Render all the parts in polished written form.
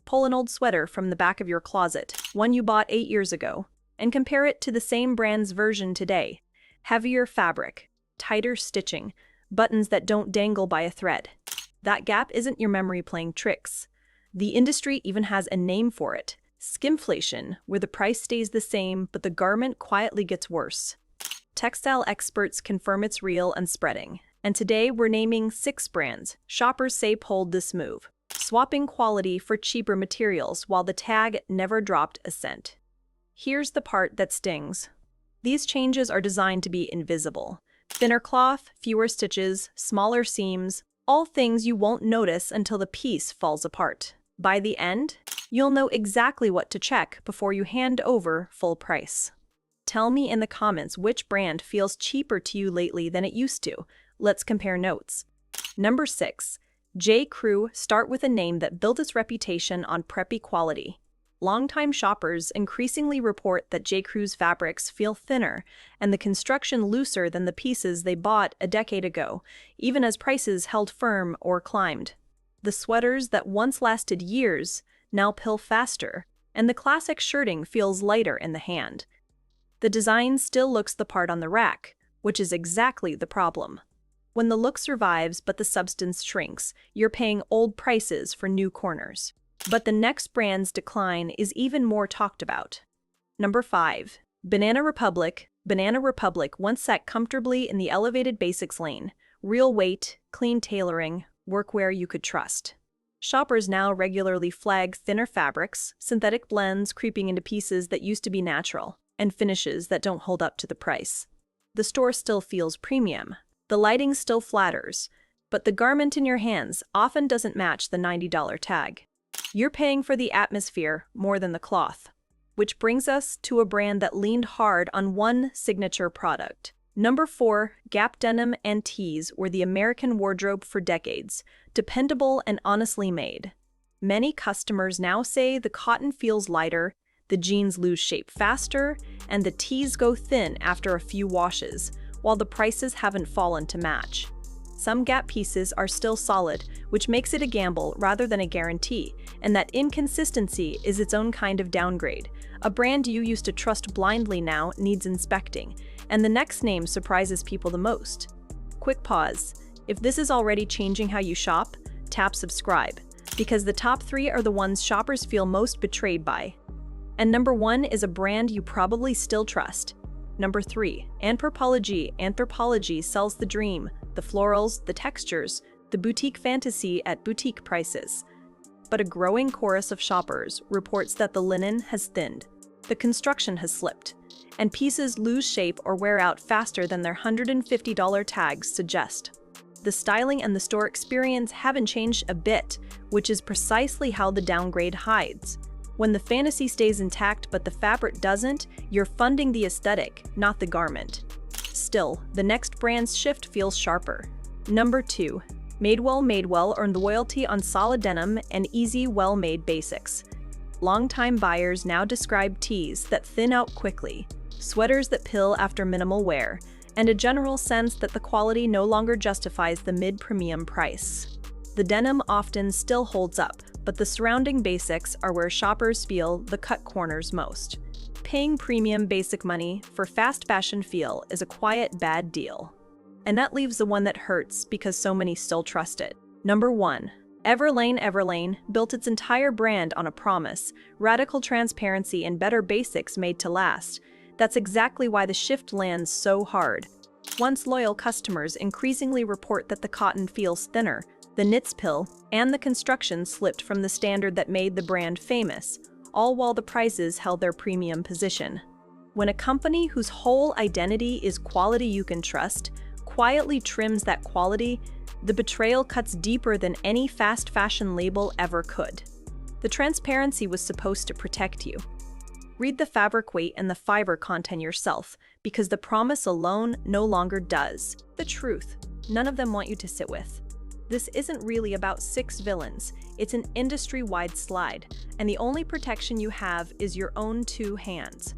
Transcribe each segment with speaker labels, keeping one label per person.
Speaker 1: pull an old sweater from the back of your closet, one you bought 8 years ago, and compare it to the same brand's version today. Heavier fabric, tighter stitching, buttons that don't dangle by a thread. That gap isn't your memory playing tricks. The industry even has a name for it: skimflation, where the price stays the same but the garment quietly gets worse. Textile experts confirm it's real and spreading, and today we're naming 6 brands shoppers say pulled this move, swapping quality for cheaper materials while the tag never dropped a cent. Here's the part that stings. These changes are designed to be invisible. Thinner cloth, fewer stitches, smaller seams, all things you won't notice until the piece falls apart. By the end, you'll know exactly what to check before you hand over full price. Tell me in the comments which brand feels cheaper to you lately than it used to. Let's compare notes. Number 6. J. Crew. Start with a name that built its reputation on preppy quality. Longtime shoppers increasingly report that J. Crew's fabrics feel thinner and the construction looser than the pieces they bought a decade ago, even as prices held firm or climbed. The sweaters that once lasted years now pill faster, and the classic shirting feels lighter in the hand. The design still looks the part on the rack, which is exactly the problem. When the look survives but the substance shrinks, you're paying old prices for new corners. But the next brand's decline is even more talked about. Number 5. Banana Republic. Banana Republic once sat comfortably in the elevated basics lane. Real weight, clean tailoring, workwear you could trust. Shoppers now regularly flag thinner fabrics, synthetic blends creeping into pieces that used to be natural, and finishes that don't hold up to the price. The store still feels premium. The lighting still flatters, but the garment in your hands often doesn't match the $90 tag. You're paying for the atmosphere more than the cloth. Which brings us to a brand that leaned hard on one signature product. Number 4, Gap denim and tees were the American wardrobe for decades, dependable and honestly made. Many customers now say the cotton feels lighter, the jeans lose shape faster, and the tees go thin after a few washes, while the prices haven't fallen to match. Some Gap pieces are still solid, which makes it a gamble rather than a guarantee, and that inconsistency is its own kind of downgrade. A brand you used to trust blindly now needs inspecting, and the next name surprises people the most. Quick pause. If this is already changing how you shop, tap subscribe, because the top 3 are the ones shoppers feel most betrayed by. And number 1 is a brand you probably still trust. Number 3, Anthropologie. Anthropologie sells the dream, the florals, the textures, the boutique fantasy at boutique prices. But a growing chorus of shoppers reports that the linen has thinned, the construction has slipped, and pieces lose shape or wear out faster than their $150 tags suggest. The styling and the store experience haven't changed a bit, which is precisely how the downgrade hides. When the fantasy stays intact but the fabric doesn't, you're funding the aesthetic, not the garment. Still, the next brand's shift feels sharper. Number 2. Madewell earned loyalty on solid denim and easy, well-made basics. Longtime buyers now describe tees that thin out quickly, sweaters that pill after minimal wear, and a general sense that the quality no longer justifies the mid-premium price. The denim often still holds up, but the surrounding basics are where shoppers feel the cut corners most. Paying premium basic money for fast fashion feel is a quiet bad deal. And that leaves the one that hurts because so many still trust it. Number 1. Everlane. Everlane built its entire brand on a promise: radical transparency and better basics made to last. That's exactly why the shift lands so hard. Once loyal customers increasingly report that the cotton feels thinner, the knits pill, and the construction slipped from the standard that made the brand famous, all while the prices held their premium position. When a company whose whole identity is quality you can trust quietly trims that quality, the betrayal cuts deeper than any fast fashion label ever could. The transparency was supposed to protect you. Read the fabric weight and the fiber content yourself, because the promise alone no longer does. The truth, none of them want you to sit with. This isn't really about 6 villains, it's an industry-wide slide, and the only protection you have is your own 2 hands.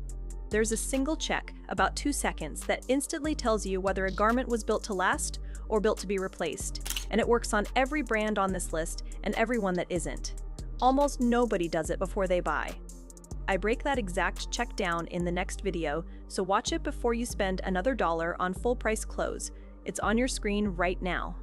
Speaker 1: There's a single check, about 2 seconds, that instantly tells you whether a garment was built to last or built to be replaced, and it works on every brand on this list and every one that isn't. Almost nobody does it before they buy. I break that exact check down in the next video, so watch it before you spend another $1 on full-price clothes. It's on your screen right now.